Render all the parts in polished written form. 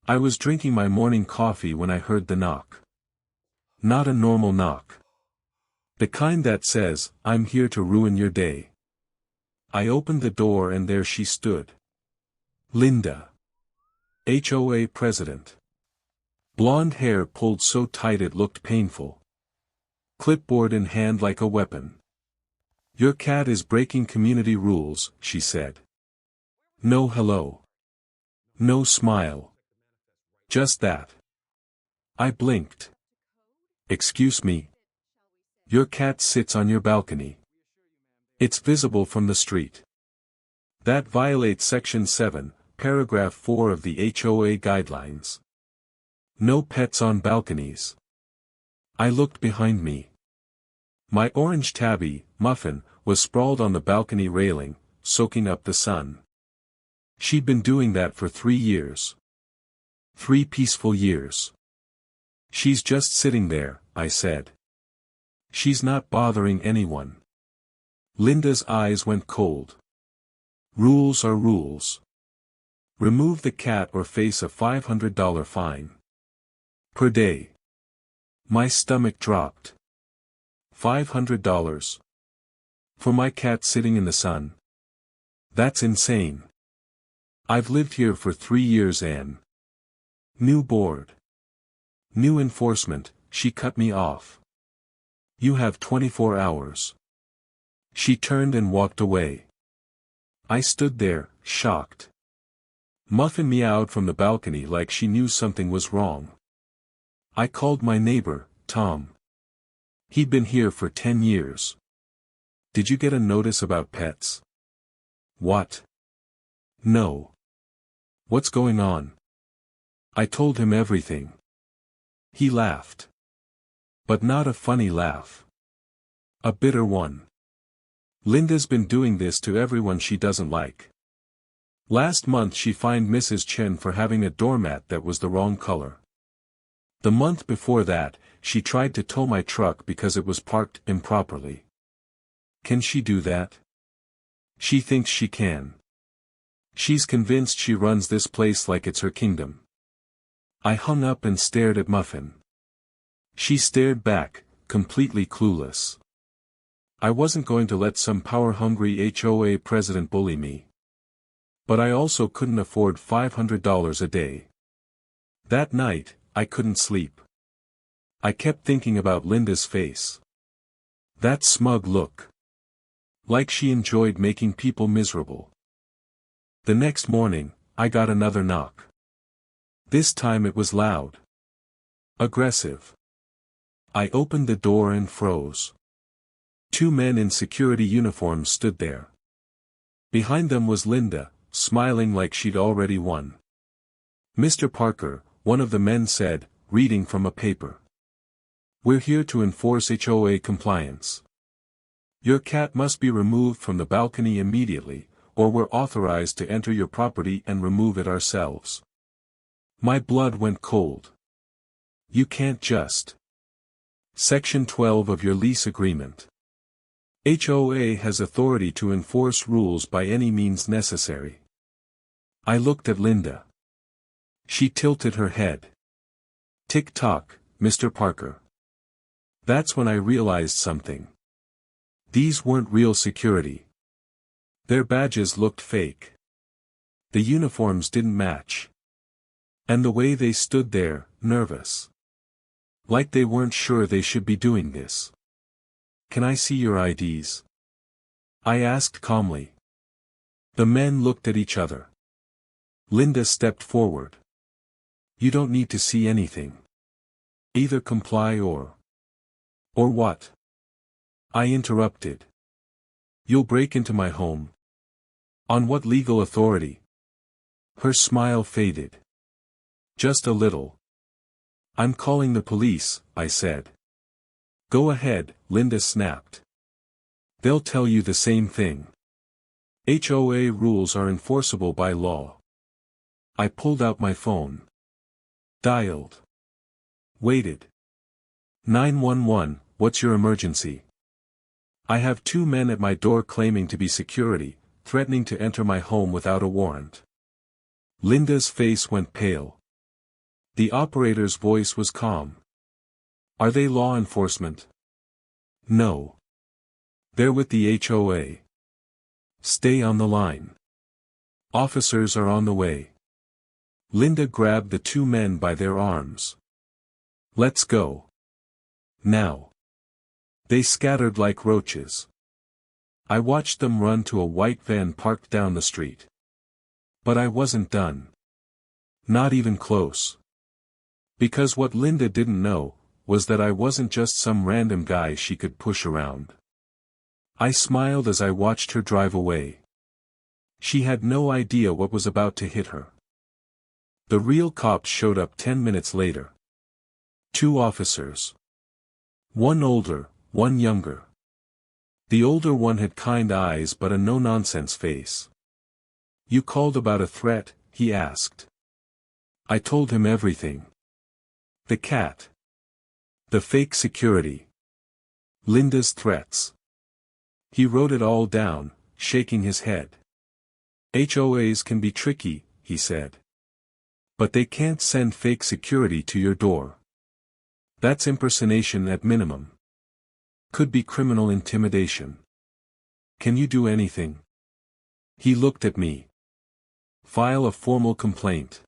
I was drinking my morning coffee when I heard the knock. Not a normal knock. The kind that says, "I'm here to ruin your day." I opened the door and there she stood. Linda. HOA President. Blonde hair pulled so tight it looked painful. Clipboard in hand like a weapon. "Your cat is breaking community rules," she said. No hello. No smile. Just that. I blinked. "Excuse me. Your cat sits on your balcony. It's visible from the street. That violates Section 7, Paragraph 4 of the HOA Guidelines. No pets on balconies." I looked behind me. My orange tabby, Muffin, was sprawled on the balcony railing, soaking up the sun. She'd been doing that for 3 years. 3 peaceful years. "She's just sitting there," I said. "She's not bothering anyone." Linda's eyes went cold. "Rules are rules. Remove the cat or face a $500 fine. Per day." My stomach dropped. $500. For my cat sitting in the sun? That's insane. I've lived here for 3 years and... New board. New enforcement, she cut me off. "You have 24 hours. She turned and walked away. I stood there, shocked. Muffin meowed from the balcony like she knew something was wrong. I called my neighbor, Tom. He'd been here for 10 years. "Did you get a notice about pets?" "What? No. What's going on?" I told him everything. He laughed. But not a funny laugh. A bitter one. "Linda's been doing this to everyone she doesn't like. Last month she fined Mrs. Chen for having a doormat that was the wrong color. The month before that, she tried to tow my truck because it was parked improperly. Can she do that? She thinks she can. She's convinced she runs this place like it's her kingdom." I hung up and stared at Muffin. She stared back, completely clueless. I wasn't going to let some power-hungry HOA president bully me. But I also couldn't afford $500 a day. That night, I couldn't sleep. I kept thinking about Linda's face. That smug look. Like she enjoyed making people miserable. The next morning, I got another knock. This time it was loud. Aggressive. I opened the door and froze. 2 men in security uniforms stood there. Behind them was Linda, smiling like she'd already won. "Mr. Parker," one of the men said, reading from a paper. "We're here to enforce HOA compliance. Your cat must be removed from the balcony immediately, or we're authorized to enter your property and remove it ourselves." My blood went cold. "You can't just." Section 12 of your lease agreement. HOA has authority to enforce rules by any means necessary. I looked at Linda. She tilted her head. "Tick-tock, Mr. Parker." That's when I realized something. These weren't real security. Their badges looked fake. The uniforms didn't match. And the way they stood there, nervous. Like they weren't sure they should be doing this. "Can I see your IDs?" I asked calmly. The men looked at each other. Linda stepped forward. "You don't need to see anything. Either comply or..." "Or what?" I interrupted. "You'll break into my home. On what legal authority?" Her smile faded. "Just a little." "I'm calling the police," I said. "Go ahead," Linda snapped. "They'll tell you the same thing. HOA rules are enforceable by law." I pulled out my phone. Dialed. Waited. 911, what's your emergency? I have 2 men at my door claiming to be security, threatening to enter my home without a warrant. Linda's face went pale. The operator's voice was calm. Are they law enforcement? No. They're with the HOA. Stay on the line. Officers are on the way. Linda grabbed the two men by their arms. Let's go. Now. They scattered like roaches. I watched them run to a white van parked down the street. But I wasn't done. Not even close. Because what Linda didn't know was that I wasn't just some random guy she could push around. I smiled as I watched her drive away. She had no idea what was about to hit her. The real cops showed up 10 minutes later. 2 officers. One older, one younger. The older one had kind eyes but a no-nonsense face. You called about a threat, he asked. I told him everything. The cat. The fake security. Linda's threats. He wrote it all down, shaking his head. HOAs can be tricky, he said. But they can't send fake security to your door. That's impersonation at minimum. Could be criminal intimidation. Can you do anything? He looked at me. File a formal complaint.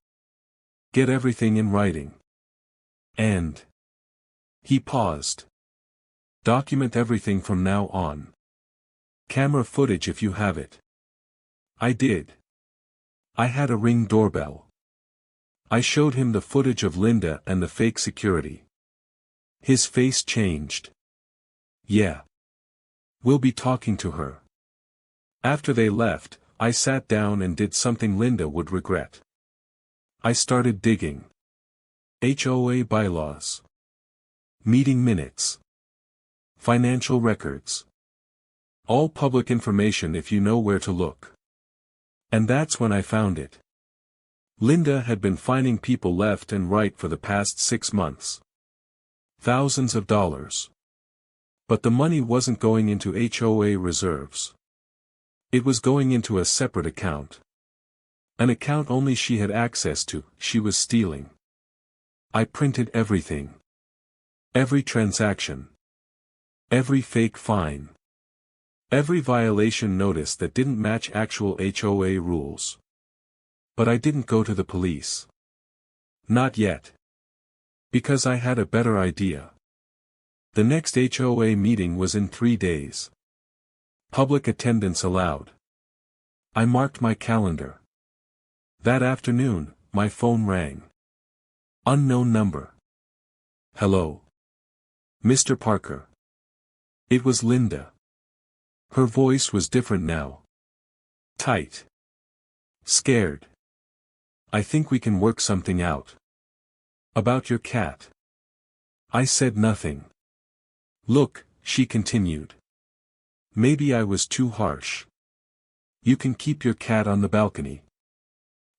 Get everything in writing. And. He paused. Document everything from now on. Camera footage if you have it. I did. I had a Ring doorbell. I showed him the footage of Linda and the fake security. His face changed. Yeah. We'll be talking to her. After they left, I sat down and did something Linda would regret. I started digging. HOA bylaws. Meeting minutes. Financial records. All public information if you know where to look. And that's when I found it. Linda had been fining people left and right for the past 6 months. Thousands of dollars. But the money wasn't going into HOA reserves. It was going into a separate account. An account only she had access to. She was stealing. I printed everything. Every transaction. Every fake fine. Every violation notice that didn't match actual HOA rules. But I didn't go to the police. Not yet. Because I had a better idea. The next HOA meeting was in 3 days. Public attendance allowed. I marked my calendar. That afternoon, my phone rang. Unknown number. Hello. Mr. Parker. It was Linda. Her voice was different now. Tight. Scared. I think we can work something out. About your cat. I said nothing. Look, she continued. Maybe I was too harsh. You can keep your cat on the balcony.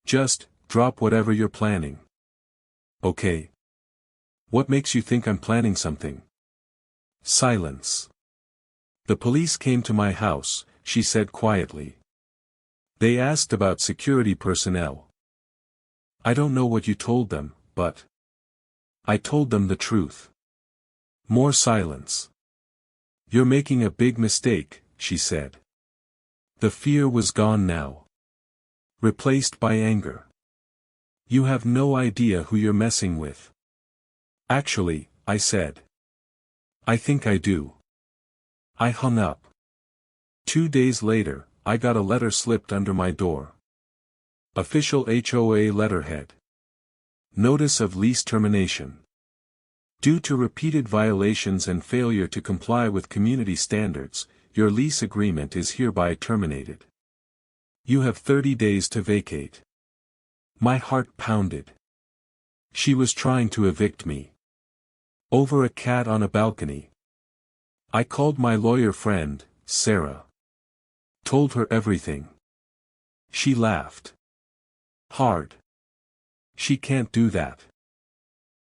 Just, drop whatever you're planning. Okay. What makes you think I'm planning something? Silence. The police came to my house, she said quietly. They asked about security personnel. I don't know what you told them, but I told them the truth. More silence. You're making a big mistake, she said. The fear was gone now. Replaced by anger. You have no idea who you're messing with. Actually, I said. I think I do. I hung up. 2 days later, I got a letter slipped under my door. Official HOA letterhead. Notice of lease termination. Due to repeated violations and failure to comply with community standards, your lease agreement is hereby terminated. You have 30 days to vacate. My heart pounded. She was trying to evict me. Over a cat on a balcony. I called my lawyer friend, Sarah. Told her everything. She laughed. Hard. She can't do that.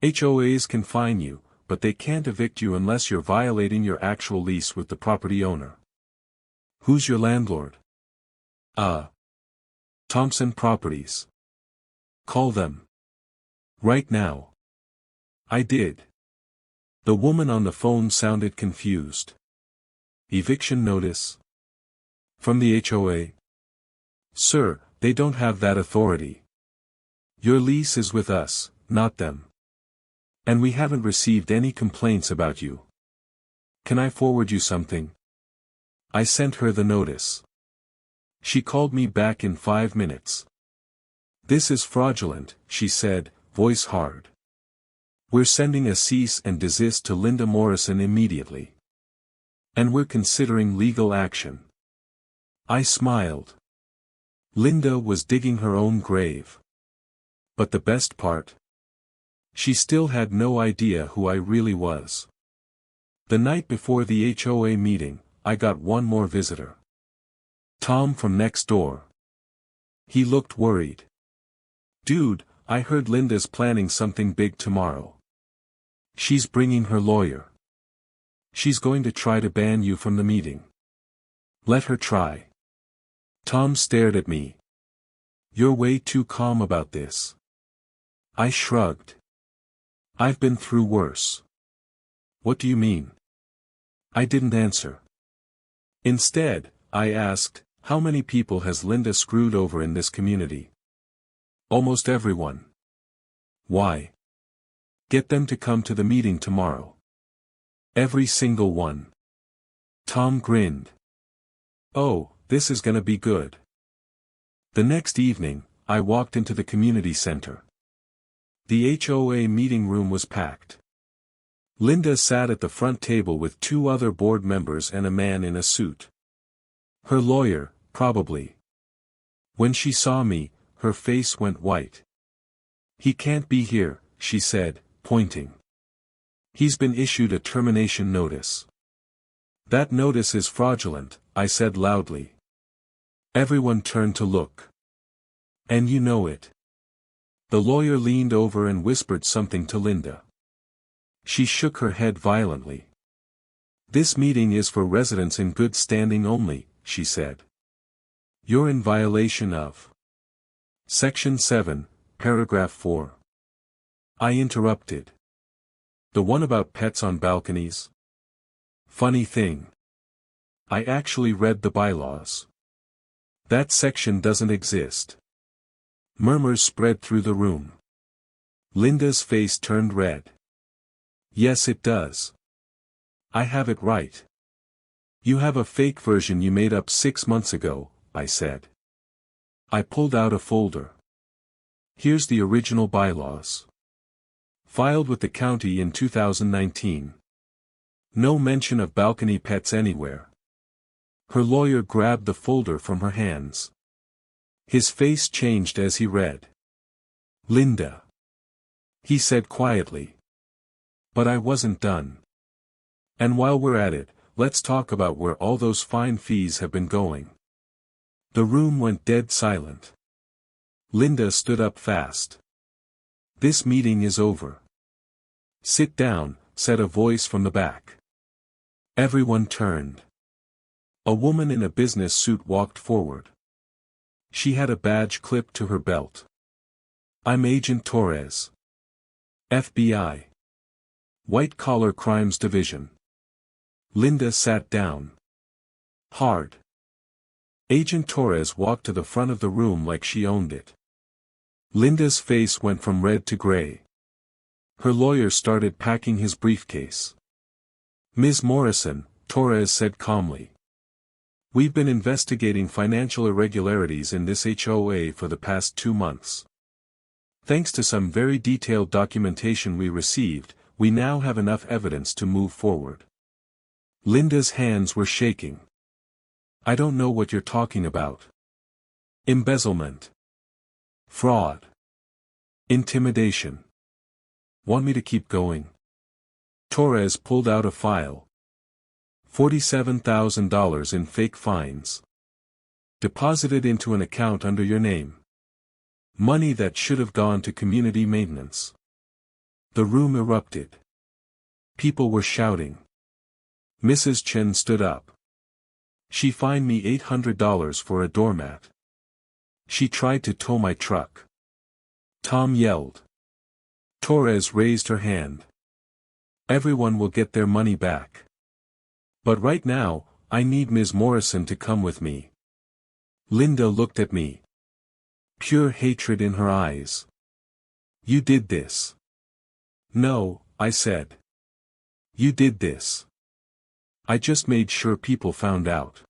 HOAs can fine you, but they can't evict you unless you're violating your actual lease with the property owner. Who's your landlord? Thompson Properties. Call them. Right now. I did. The woman on the phone sounded confused. Eviction notice? From the HOA? Sir, they don't have that authority. Your lease is with us, not them. And we haven't received any complaints about you. Can I forward you something? I sent her the notice. She called me back in 5 minutes. This is fraudulent, she said, voice hard. We're sending a cease and desist to Linda Morrison immediately. And we're considering legal action. I smiled. Linda was digging her own grave. But the best part? She still had no idea who I really was. The night before the HOA meeting, I got one more visitor. Tom from next door. He looked worried. Dude, I heard Linda's planning something big tomorrow. She's bringing her lawyer. She's going to try to ban you from the meeting. Let her try. Tom stared at me. You're way too calm about this. I shrugged. I've been through worse. What do you mean? I didn't answer. Instead, I asked, how many people has Linda screwed over in this community? Almost everyone. Why? Get them to come to the meeting tomorrow. Every single one. Tom grinned. Oh, this is gonna be good. The next evening, I walked into the community center. The HOA meeting room was packed. Linda sat at the front table with 2 other board members and a man in a suit. Her lawyer, probably. When she saw me, her face went white. He can't be here, she said, pointing. He's been issued a termination notice. That notice is fraudulent, I said loudly. Everyone turned to look. And you know it. The lawyer leaned over and whispered something to Linda. She shook her head violently. This meeting is for residents in good standing only, she said. You're in violation of Section 7, Paragraph 4. I interrupted. The one about pets on balconies? Funny thing. I actually read the bylaws. That section doesn't exist. Murmurs spread through the room. Linda's face turned red. Yes, it does. I have it right. You have a fake version you made up 6 months ago, I said. I pulled out a folder. Here's the original bylaws. Filed with the county in 2019. No mention of balcony pets anywhere. Her lawyer grabbed the folder from her hands. His face changed as he read. Linda. He said quietly. But I wasn't done. And while we're at it, let's talk about where all those fine fees have been going. The room went dead silent. Linda stood up fast. This meeting is over. Sit down, said a voice from the back. Everyone turned. A woman in a business suit walked forward. She had a badge clipped to her belt. I'm Agent Torres. FBI. White Collar Crimes Division. Linda sat down. Hard. Agent Torres walked to the front of the room like she owned it. Linda's face went from red to gray. Her lawyer started packing his briefcase. Ms. Morrison, Torres said calmly. We've been investigating financial irregularities in this HOA for the past 2 months. Thanks to some very detailed documentation we received, we now have enough evidence to move forward. Linda's hands were shaking. I don't know what you're talking about. Embezzlement. Fraud. Intimidation. Want me to keep going? Torres pulled out a file. $47,000 in fake fines. Deposited into an account under your name. Money that should have gone to community maintenance. The room erupted. People were shouting. Mrs. Chen stood up. She fined me $800 for a doormat. She tried to tow my truck. Tom yelled. Torres raised her hand. Everyone will get their money back. But right now, I need Ms. Morrison to come with me. Linda looked at me. Pure hatred in her eyes. You did this. No, I said. You did this. I just made sure people found out.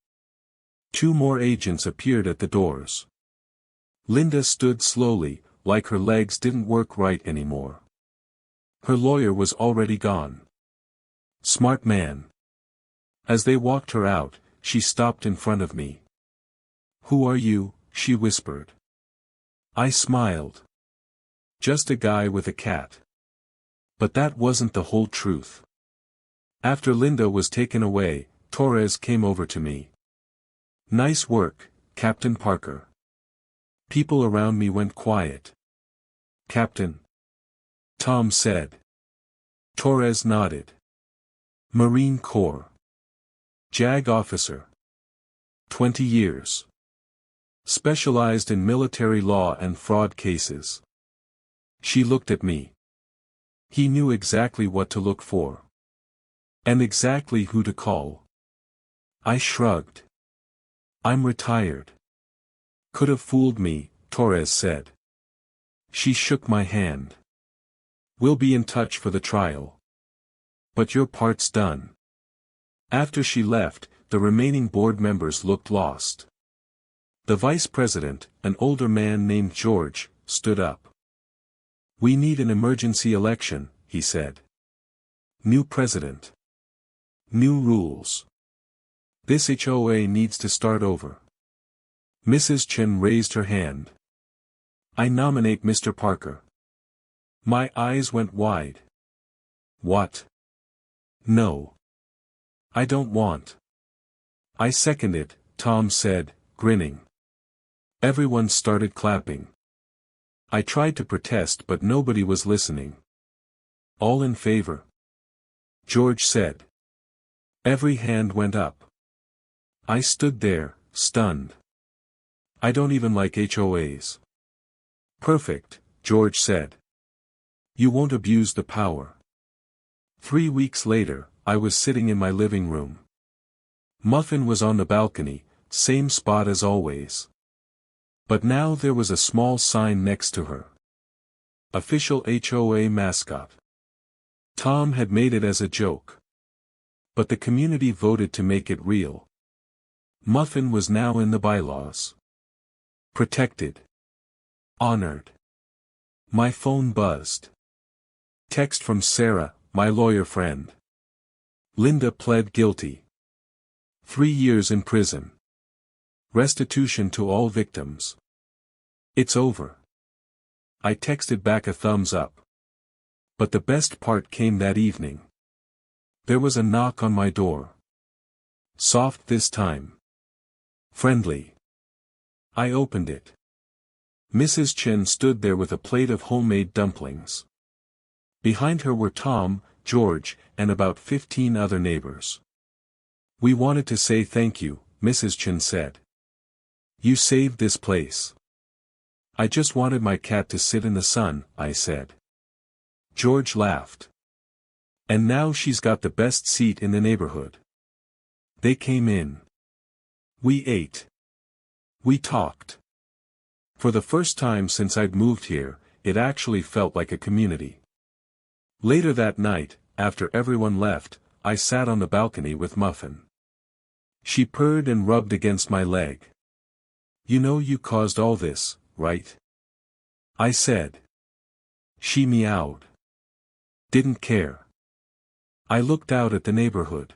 2 more agents appeared at the doors. Linda stood slowly, like her legs didn't work right anymore. Her lawyer was already gone. Smart man. As they walked her out, she stopped in front of me. Who are you? She whispered. I smiled. Just a guy with a cat. But that wasn't the whole truth. After Linda was taken away, Torres came over to me. Nice work, Captain Parker. People around me went quiet. Captain? Tom said. Torres nodded. Marine Corps. JAG officer. 20 years. Specialized in military law and fraud cases. She looked at me. He knew exactly what to look for. And exactly who to call. I shrugged. I'm retired. Could have fooled me, Torres said. She shook my hand. We'll be in touch for the trial. But your part's done. After she left, the remaining board members looked lost. The vice president, an older man named George, stood up. We need an emergency election, he said. New president. New rules. This HOA needs to start over. Mrs. Chen raised her hand. I nominate Mr. Parker. My eyes went wide. What? No. I don't want. I second it, Tom said, grinning. Everyone started clapping. I tried to protest but nobody was listening. All in favor? George said. Every hand went up. I stood there, stunned. I don't even like HOAs. Perfect, George said. You won't abuse the power. 3 weeks later, I was sitting in my living room. Muffin was on the balcony, same spot as always. But now there was a small sign next to her. Official HOA mascot. Tom had made it as a joke. But the community voted to make it real. Muffin was now in the bylaws. Protected. Honored. My phone buzzed. Text from Sarah, my lawyer friend. Linda pled guilty. 3 years in prison. Restitution to all victims. It's over. I texted back a thumbs up. But the best part came that evening. There was a knock on my door. Soft this time. Friendly. I opened it. Mrs. Chen stood there with a plate of homemade dumplings. Behind her were Tom, George, and about 15 other neighbors. We wanted to say thank you, Mrs. Chen said. You saved this place. I just wanted my cat to sit in the sun, I said. George laughed. And now she's got the best seat in the neighborhood. They came in. We ate. We talked. For the first time since I'd moved here, it actually felt like a community. Later that night, after everyone left, I sat on the balcony with Muffin. She purred and rubbed against my leg. You know you caused all this, right? I said. She meowed. Didn't care. I looked out at the neighborhood.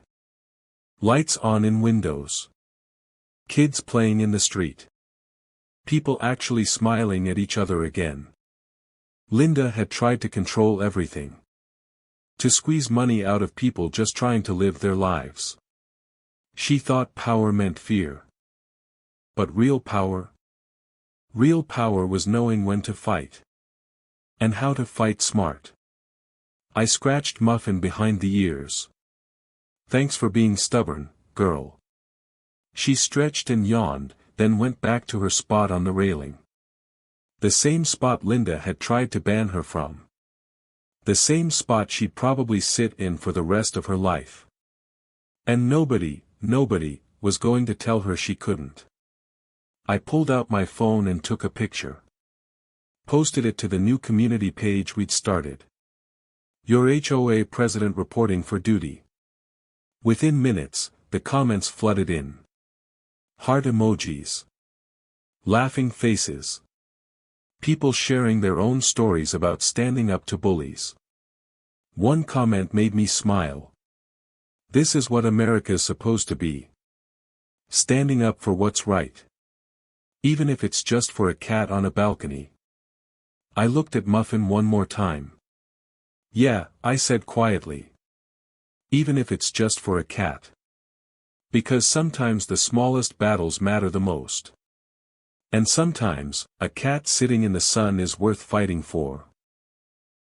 Lights on in windows. Kids playing in the street. People actually smiling at each other again. Linda had tried to control everything. To squeeze money out of people just trying to live their lives. She thought power meant fear. But real power? Real power was knowing when to fight. And how to fight smart. I scratched Muffin behind the ears. Thanks for being stubborn, girl. She stretched and yawned, then went back to her spot on the railing. The same spot Linda had tried to ban her from. The same spot she'd probably sit in for the rest of her life. And nobody was going to tell her she couldn't. I pulled out my phone and took a picture. Posted it to the new community page we'd started. Your HOA president reporting for duty. Within minutes, the comments flooded in. Heart emojis. Laughing faces. People sharing their own stories about standing up to bullies. One comment made me smile. This is what America's supposed to be. Standing up for what's right. Even if it's just for a cat on a balcony. I looked at Muffin one more time. Yeah, I said quietly. Even if it's just for a cat. Because sometimes the smallest battles matter the most. And sometimes, a cat sitting in the sun is worth fighting for.